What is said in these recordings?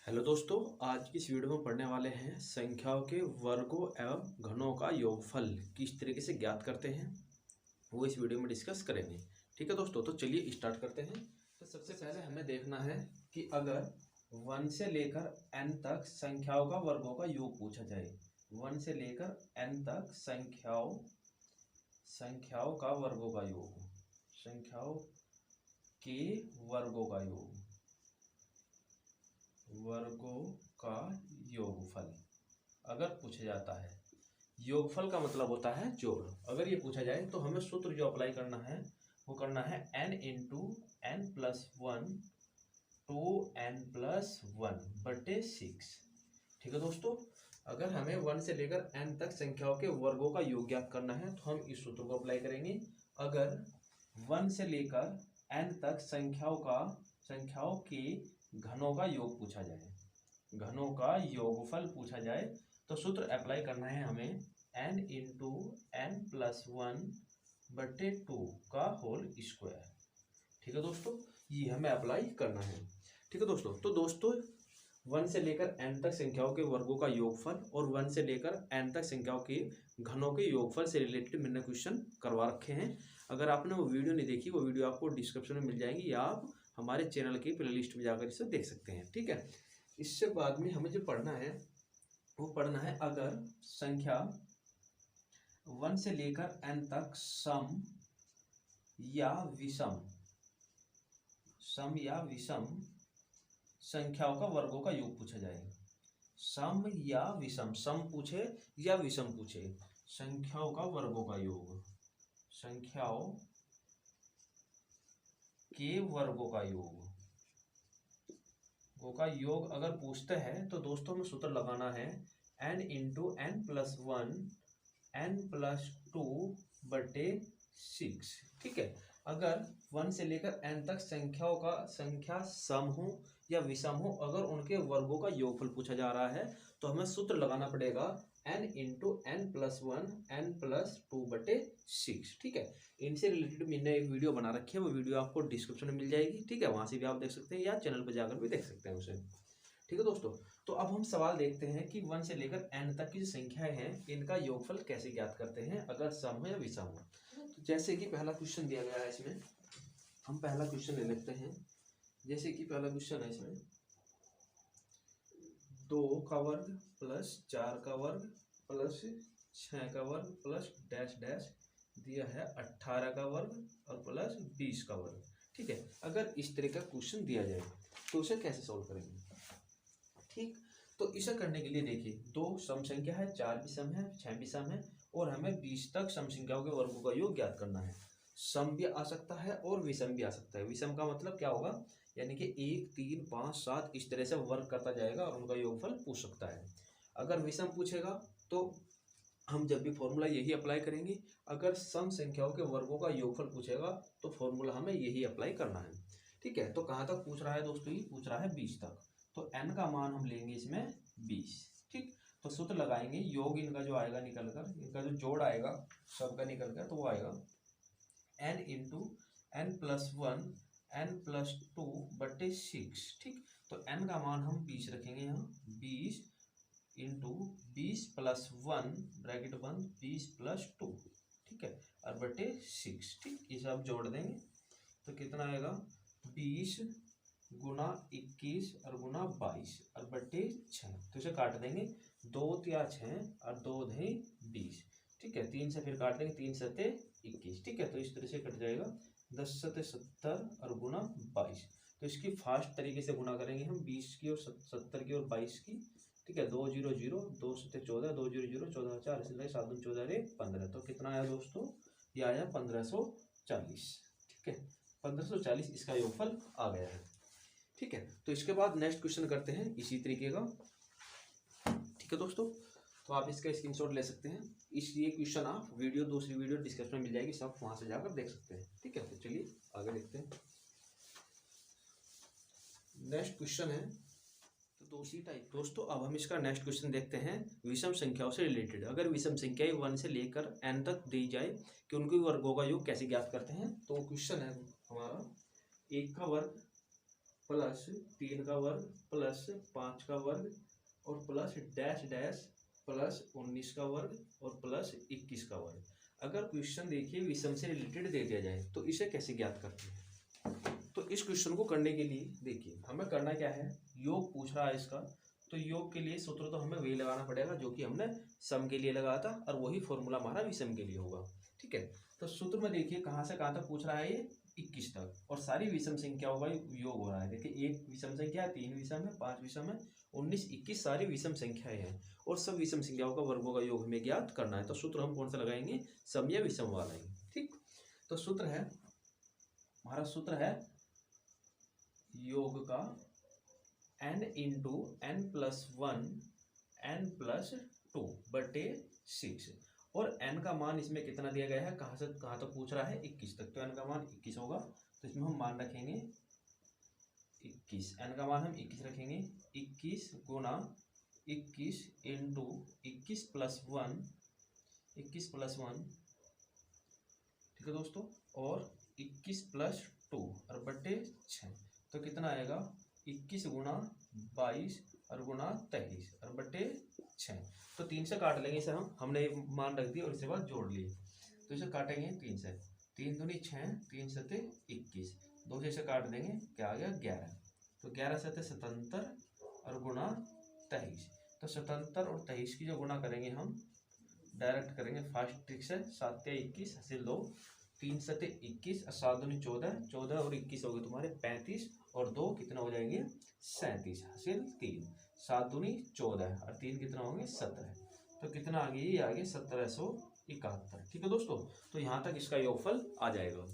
Hello दोस्तों, आज की इस वीडियो में पढ़ने वाले हैं संख्याओं के वर्गों एवं घनों का योगफल किस तरीके से ज्ञात करते हैं वो इस वीडियो में डिस्कस करेंगे। ठीक है दोस्तों, तो चलिए स्टार्ट करते हैं। तो सबसे पहले हमें देखना है कि अगर 1 से लेकर n तक संख्याओं का वर्गों का योग पूछा जाए, 1 से लेकर n तक संख्याओं का वर्गों का योग, संख्याओं के वर्गों का योगफल अगर पूछा जाता है। योगफल का मतलब होता है जोड़। अगर ये पूछा जाए तो हमें सूत्र जो अप्लाई करना है वो करना है n into n plus one two n plus one बटे 6। ठीक है दोस्तों, अगर हमें 1 से लेकर n तक संख्याओं के वर्गों का योग ज्ञात करना है तो हम इस सूत्र को अप्लाई करेंगे। अगर 1 से लेकर n तक संख्याओं के घनों का योग पूछा जाए, घनों का योगफल पूछा जाए, तो सूत्र अप्लाई करना है हमें n into n plus one बटे 2 का होल स्क्वायर। ठीक है दोस्तों, ये हमें अप्लाई करना है। ठीक है दोस्तों, तो दोस्तों 1 से लेकर n तक संख्याओं के वर्गों का योगफल और 1 से लेकर n तक संख्याओं के घनों के योगफल से रिलेटेड मैंने क्वेश्चन करवा रखे हैं। अगर आपने वो वीडियो नहीं देखी, वो वीडियो आपको डिस्क्रिप्शन में मिल जाएगी या आप हमारे चैनल की प्लेलिस्ट में जाकर इसे देख सकते हैं। ठीक है, इससे बाद में हमें जो पढ़ना है वो पढ़ना है अगर संख्या 1 से लेकर n तक सम या विषम संख्याओं का वर्गों का योग पूछा जाएगा। सम या विषम, सम पूछे या विषम पूछे, संख्याओं का वर्गों का योग, संख्याओं के वर्गों का योग अगर पूछते हैं तो दोस्तों में सूत्र लगाना है n into n plus one n plus two बटे 6। ठीक है, अगर 1 से लेकर n तक संख्या सम हो या विषम हो, अगर उनके वर्गों का योगफल पूछा जा रहा है तो हमें सूत्र लगाना पड़ेगा n into n plus one n plus two बटे 6। ठीक है, इनसे रिलेटेड मैंने एक वीडियो बना रखी है, वो वीडियो आपको डिस्क्रिप्शन में मिल जाएगी। ठीक है, वहां से भी आप देख सकते हैं या चैनल पर जाकर भी देख सकते हैं उसे। ठीक है दोस्तों, तो अब हम सवाल देखते हैं कि 1 से लेकर n तक की जो संख्याएं हैं इनका योगफल कैसे ज्ञात करते हैं अगर सम हो या विषम हो। तो जैसे कि पहला क्वेश्चन दिया गया है, इसमें हम पहला क्वेश्चन ले लेते हैं। जैसे कि पहला क्वेश्चन है, इसमें 2 का वर्ग प्लस 4 का वर्ग प्लस 6 का वर्ग प्लस डैश डैश दिया है 18 का वर्ग और प्लस 20 का वर्ग। ठीक है, अगर इस तरह का क्वेश्चन दिया जाए तो उसे कैसे सॉल्व करेंगे। ठीक, तो इसे करने के लिए देखिए, 2 सम संख्या है, 4 भी सम है, 6 भी सम है और हमें 20 तक सम संख्याओं के वर्गों का योग ज्ञात करना है। सम भी आ सकता है और विषम भी आ सकता है। विषम का मतलब क्या होगा, यानी कि 1 3 5 7 इस तरह से वर्ग करता जाएगा और उनका योगफल पूछ सकता है। अगर विषम पूछेगा तो हम जब भी फॉर्मूला यही अप्लाई करेंगे। अगर सम संख्याओं के वर्गों का योगफल पूछेगा तो फॉर्मूला हमें यही अप्लाई करना है। ठीक है, तो कहाँ तक पूछ रहा है दोस्तों, ये पूछ रहा है 20 तक, तो n का मान हम लेंगे इसमें 20। ठीक, तो सूत्र लगाएंगे, योग इनका जो आएगा निकल कर, इनका जो जोड़ आएगा सबका निकल कर, तो वो आएगा n into n plus one n plus two बटे 6। ठीक, तो n का मान हम 20 रखेंगे यहाँ, 20 इंटू 20 प्लस वन ब्रैकेट बंद 20 प्लस टू। ठीक है, और बटे 6। ठीक, ये सब जोड़ देंगे तो कितना आएगा, 20 गुना 21 और गुना 22 और बटे 6। तो इसे काट देंगे, 2 या 6 और 2 दही 20। ठीक है, 3 से फिर काट देंगे, 3 सते 21। ठीक है, तो इस तरह से कट जाएगा, 10 सते 70 और गुना 22। तो इसकी फास्ट तरीके से गुना करेंगे हम, 20 की और 70 की और 22 की। ठीक है, 2 0 0 2 सते 14, 2 0 0 14 4 इसलिए 7 14 15। तो कितना आया दोस्तों, ये आया 1540। ठीक है, 1540 इसका योगफल आ गया है। ठीक है, तो इसके बाद नेक्स्ट क्वेश्चन करते हैं इसी तरीके का। ठीक है दोस्तों, तो आप इसका स्क्रीनशॉट ले सकते हैं। ये क्वेश्चन आप दूसरी वीडियो डिस्क्रिप्शन में मिल जाएगी, सब वहां से जाकर देख सकते हैं। ठीक है, तो चलिए आगे देखते हैं। नेक्स्ट क्वेश्चन है तो इसी टाइप दोस्तों, अब हम इसका नेक्स्ट क्वेश्चन देखते हैं विषम संख्याओं से रिलेटेड। अगर विषम संख्याएं 1 से लेकर n तक दी जाए कि उनके वर्गों का योग कैसे ज्ञात करते हैं। तो क्वेश्चन है हमारा 1 का वर्ग प्लस 3 का वर्ग प्लस 5 का वर्ग और प्लस डैश डैश प्लस 19 का वर्ग और प्लस 21 का वर्ग। अगर क्वेश्चन देखिए विषम से रिलेटेड दे दिया जाए तो इसे कैसे ज्ञात करते हैं। तो इस क्वेश्चन को करने के लिए देखिए हमें करना क्या है, योग पूछ रहा है इसका, तो योग के लिए सूत्र तो हमें वही लगाना पड़ेगा जो कि हमने सम के लिए लगाया था और वही फॉर्मूला हमारा विषम के लिए होगा। ठीक है, तो सूत्र में देखिए कहाँ से कहाँ तक पूछ रहा है, ये 21 तक, और सारी विषम संख्याओं का योग हो रहा है। देखिए एक विषम संख्या है, 3 विषम है, 5 विषम है, 19 21 सारी विषम संख्याएं हैं और सब विषम संख्याओं का वर्गों का योग हमें ज्ञात करना है। तो सूत्र हम कौन सा लगाएंगे, सम या विषम वाला ही। ठीक, तो सूत्र है हमारा, सूत्र है योग का n into n plus 1 n plus 2 बटे 6, और n का मान इसमें कितना दिया गया है, कहाँ से कहाँ तक पूछ रहा है, 21 तक, तो n का मान 21 होगा। तो इसमें हम मान रखेंगे 21, n का मान हम 21 रखेंगे, 21 गुना 21 इंटू 21 प्लस 1, 21 प्लस 1, ठीक है दोस्तों, और 21 प्लस 2 और बटे 6, तो कितना आएगा 21 गुना 22 और गुना 23 और बटे 6, तो 3 से काट लेंगे इसे, हमने मान रख दिया और इसके बाद जोड़ लिए, तो इसे काटेंगे 3 से, 3 दूनी 6, 3 सते 21, 2 से इसे काट देंगे, क्या आ गया 11, तो 11 सते 77 और गुना 23, तो 77 और 23 की जो गुना करेंगे हम डायरेक्ट करेंगे फास्ट ट्रिक से, 7 या 21 हासिल 2, 3 सते 21 और 7 दूनी 14, 14 और 21 हो गए तुम्हारे 35 और 2 कितना हो जाएंगे 37 हासिल 3, 7 दूनी 14 और 3 कितना होंगे 17, तो कितना आ गया, ये आ गया 1771। ठीक है दोस्तों, तो यहाँ तक इसका योगफल आ जाएगा।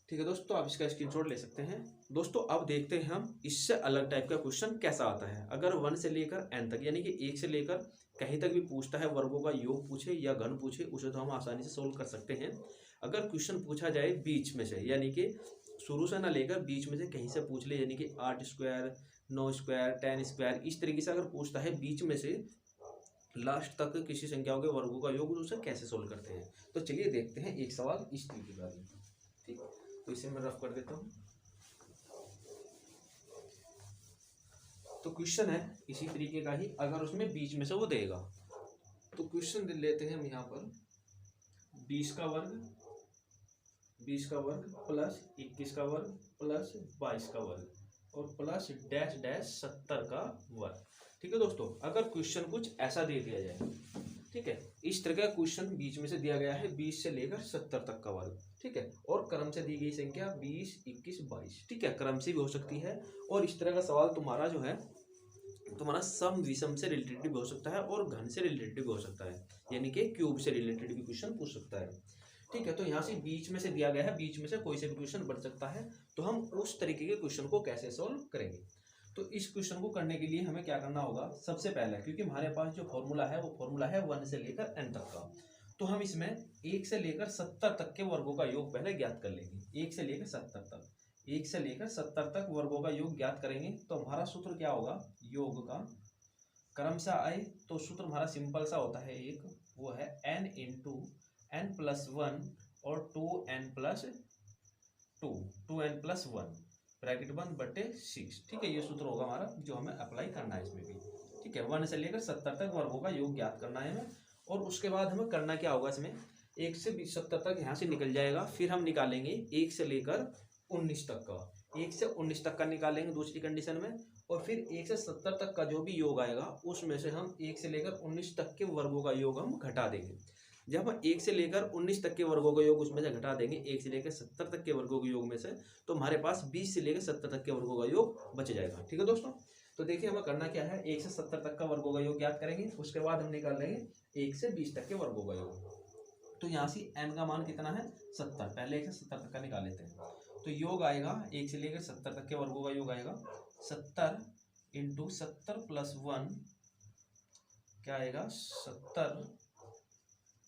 ठीक है दोस्तों, आप इसका स्क्रीनशॉट ले सकते हैं। दोस्तों अब देखते हैं हम इससे अलग टाइप का क्वेश्चन कैसा आता है। अगर 1 से लेकर n तक यानी कि 1 से लेकर कहीं तक भी पूछता है, वर्गों का योग पूछे या घन पूछे, उसे तो हम आसानी से सोल्व कर सकते हैं। अगर क्वेश्चन पूछा जाए बीच में से, यानी कि शुरू से ना लेकर बीच में से कहीं से पूछ ले, यानी कि 8 स्क्वायर 9 स्क्वायर 10 स्क्वायर, इस तरीके से अगर पूछता है बीच में से लास्ट तक किसी संख्याओं के वर्गों का योग, उसे कैसे सोल्व करते हैं। तो चलिए देखते हैं एक सवाल इस तरीके का। ठीक, तो इसे मैं रफ कर देता हूँ। तो क्वेश्चन है इसी तरीके का ही, अगर उसमें बीच में से वो देगा, तो क्वेश्चन लेते हैं हम यहाँ पर 20 का वर्ग प्लस 21 का वर्ग प्लस 22 का वर्ग और प्लस डैश डैश 70 का वर्ग। ठीक है दोस्तों, अगर क्वेश्चन कुछ ऐसा दे दिया जाए, ठीक है, इस तरह का क्वेश्चन बीच में से दिया गया है 20 से लेकर 70 तक का वर्ग, ठीक है, और क्रम से दी गई संख्या 20 21 22, ठीक है, क्रम से भी हो सकती है, और इस तरह का सवाल तुम्हारा जो है तुम्हारा सम विषम से रिलेटेड भी हो सकता है और घन से रिलेटेड भी हो सकता है, यानी कि क्यूब से रिलेटेड भी क्वेश्चन पूछ सकता है। ठीक है, तो यहाँ से बीच में से दिया गया है, बीच में से कोई से भी क्वेश्चन बन सकता है, तो हम उस तरीके के क्वेश्चन को कैसे सॉल्व करेंगे। तो इस क्वेश्चन को करने के लिए हमें क्या करना होगा, सबसे पहले क्योंकि हमारे पास जो फॉर्मूला है वो फॉर्मूला है 1 से लेकर n तक का, तो हम इसमें 1 से लेकर 70 तक के वर्गों का योग पहले ज्ञात कर लेंगे। 1 से लेकर 70 तक, 1 से लेकर 70 तक वर्गों का योग ज्ञात करेंगे। तो हमारा सूत्र क्या होगा, योग का क्रम से आए तो सूत्र हमारा सिंपल सा होता है, एक वो है n इंटू n प्लस 1 और 2n plus 2, 2n plus 1 bracket 1 बटे 6। ठीक है, ये सूत्र होगा हमारा जो हमें अप्लाई करना है इसमें भी। ठीक है, 1 से लेकर 70 तक वर्गों का योग ज्ञात करना है हमें, और उसके बाद हमें करना क्या होगा, इसमें 1 से 70 तक यहाँ से निकल जाएगा, फिर हम निकालेंगे 1 से लेकर 19 तक का, 1 से 19 तक का निकालेंगे दूसरी कंडीशन में, और फिर 1 से 70 तक का जो भी योग आएगा उसमें से हम 1 से लेकर 19 तक के वर्गों का योग हम घटा देंगे। जब हम 1 से लेकर 19 तक के वर्गों का योग उसमें से घटा देंगे 1 से लेकर 70 तक के वर्गों के योग में से, तो हमारे पास 20 से लेकर 70 तक के वर्गों का योग बच जाएगा। ठीक है दोस्तों, तो देखिए हमें करना क्या है, 1 से 70 तक का वर्गों का योग ज्ञात करेंगे, उसके बाद हम निकाल लेंगे 1 से 20 तक के वर्गों का योग। तो यहाँ से n का मान कितना है 70, पहले 1 से 70 तक का निकाल लेते हैं। तो योग आएगा 1 से लेकर 70 तक के वर्गों का योग आएगा 70 इंटू 70 प्लस 1, क्या आएगा 70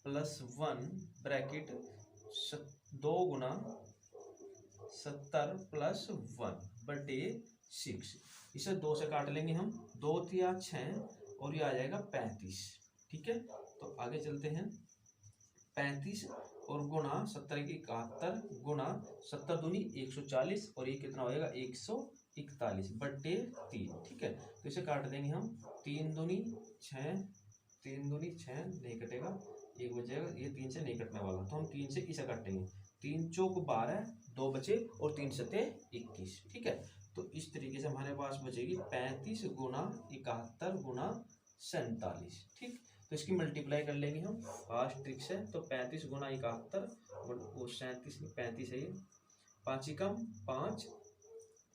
प्लस 1 ब्रैकेट 2 गुना 70 प्लस 1 बटे 6, इसे 2 से काट लेंगे हम, 2 या 6 और ये आ जाएगा 35। ठीक है, तो आगे चलते हैं, 35 और गुना 70 गुना 70 दूनी 140 और ये कितना होएगा 141 बट्टे 3। ठीक है, तो इसे काट देंगे हम। 3 दूनी 6, 3 दूनी 6 नहीं कटेगा, एक बचेगा, ये 3 से नहीं कटने वाला, तो हम 3 से इसे काटेंगे। 3 चौक 12, 2 बचे और 3 सत्ते 21। ठीक है, तो इस तरीके से हमारे पास बचेगी 35 गुना 71 गुना 47। ठीक, तो इसकी मल्टीप्लाई कर लेंगे हम फास्ट ट्रिक से। तो 35 गुना 71 वो 37, 35 है ये, 5 ही कम 5,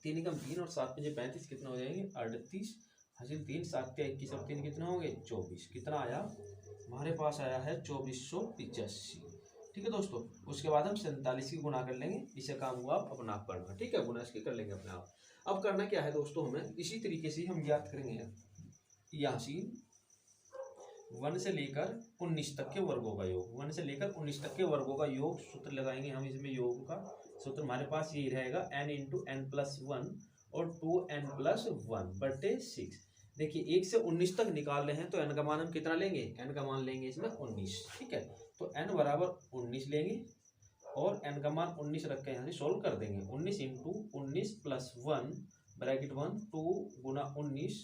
3 ही कम 3 और 7 5 35, कितना हो जाएंगे 38, हासिल 3, 7 21 और 3 कितना होंगे 24। कितना आया हमारे पास आया है 2485। ठीक है दोस्तों, उसके बाद हम 47 की गुना कर लेंगे। इसे काम हुआ आप अपना आप करना। ठीक है, गुना इसके कर लेंगे अपने आप। अब करना क्या है दोस्तों, हमें इसी तरीके से हम ज्ञात करेंगे यहाँ से 1 से लेकर 19 तक के वर्गों का योग। 1 से लेकर 19 तक के वर्गों का योग सूत्र लगाएंगे हम। इसमें योग का सूत्र हमारे पास यही रहेगा n इंटू n प्लस 1 और 2n प्लस 1 बटे 6। देखिए 1 से 19 तक निकाल रहे हैं तो n का मान हम कितना लेंगे, n का मान लेंगे इसमें 19। ठीक है, तो n बराबर 19 लेंगे और n का मान 19 रख के यहाँ से सोल्व कर देंगे। 19 इंटू 19 प्लस 1 ब्रैकेट 1 2 गुना 19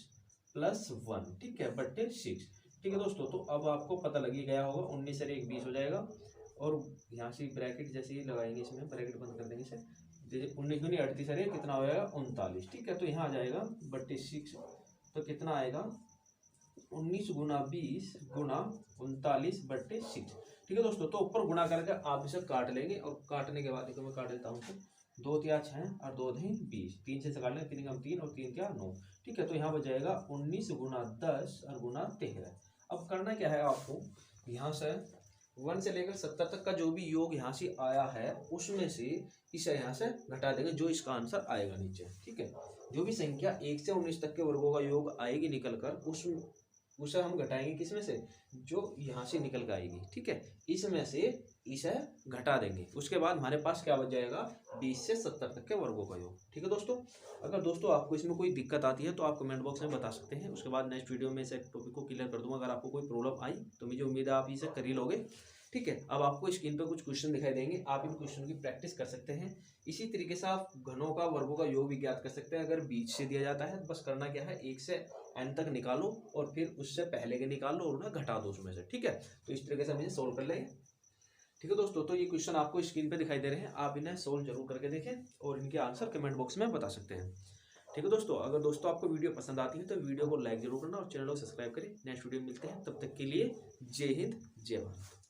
प्लस 1। ठीक है, बट्टे 6। ठीक है दोस्तों, तो अब आपको पता लग ही गया होगा 19 से 1 20 हो जाएगा और यहाँ से ब्रैकेट जैसे ही लगाएंगे, इसमें ब्रैकेट बंद कर देंगे इसे। जैसे 19 दूनी 38 है, कितना हो जाएगा 39। ठीक है, तो यहाँ आ जाएगा बट्टे 6, तो कितना आएगा 19 गुना 20 गुना 39 बट्टे 6। ठीक है दोस्तों, तो ऊपर गुणा करके आप इसे काट लेंगे और काटने के बाद देखो मैं काट देता हूँ। 2 तिया 6 और 2 दही 20, 3 से काट लेंगे, 3 कम 3 और 3 तिया 9। ठीक है, तो यहाँ बच जाएगा 19 गुना 10 और गुना 13। अब करना क्या है आपको, यहाँ से 1 से लेकर 70 तक का जो भी योग यहाँ से आया है उसमें से इसे यहाँ से घटा देंगे, जो इसका आंसर आएगा नीचे। ठीक है, जो भी संख्या 1 से 19 तक के वर्गों का योग आएगी निकल कर, उसे हम घटाएंगे किसमें से, जो यहाँ से निकल कर आएगी। ठीक है, इसमें से इसे घटा देंगे। उसके बाद हमारे पास क्या बच जाएगा 20 से 70 तक के वर्गों का योग। ठीक है दोस्तों, अगर दोस्तों आपको इसमें कोई दिक्कत आती है तो आप कमेंट बॉक्स में बता सकते हैं। उसके बाद नेक्स्ट वीडियो में इस टॉपिक को क्लियर कर दूंगा। अगर आपको कोई प्रॉब्लम आई तो मुझे उम्मीद है आप इसे कर ही लोगे। ठीक है, अब आपको स्क्रीन पर कुछ क्वेश्चन दिखाई देंगे, आप इन क्वेश्चन की प्रैक्टिस कर सकते हैं। इसी तरीके से आप घनों का वर्गों का योग भी ज्ञात कर सकते हैं। अगर बीच से दिया जाता है तो बस करना क्या है, 1 से n तक निकालो और फिर उससे पहले के निकाल लो और उन्हें घटा दो उसमें से। ठीक है, तो इस तरीके से हम इसे सोल्व कर लेंगे। ठीक है दोस्तों, तो ये क्वेश्चन आपको स्क्रीन पे दिखाई दे रहे हैं, आप इन्हें सोल्व जरूर करके देखें और इनके आंसर कमेंट बॉक्स में बता सकते हैं। ठीक है दोस्तों, अगर दोस्तों आपको वीडियो पसंद आती है तो वीडियो को लाइक जरूर करना और चैनल को सब्सक्राइब करें। नेक्स्ट वीडियो में मिलते हैं, तब तक के लिए जय हिंद जय भारत।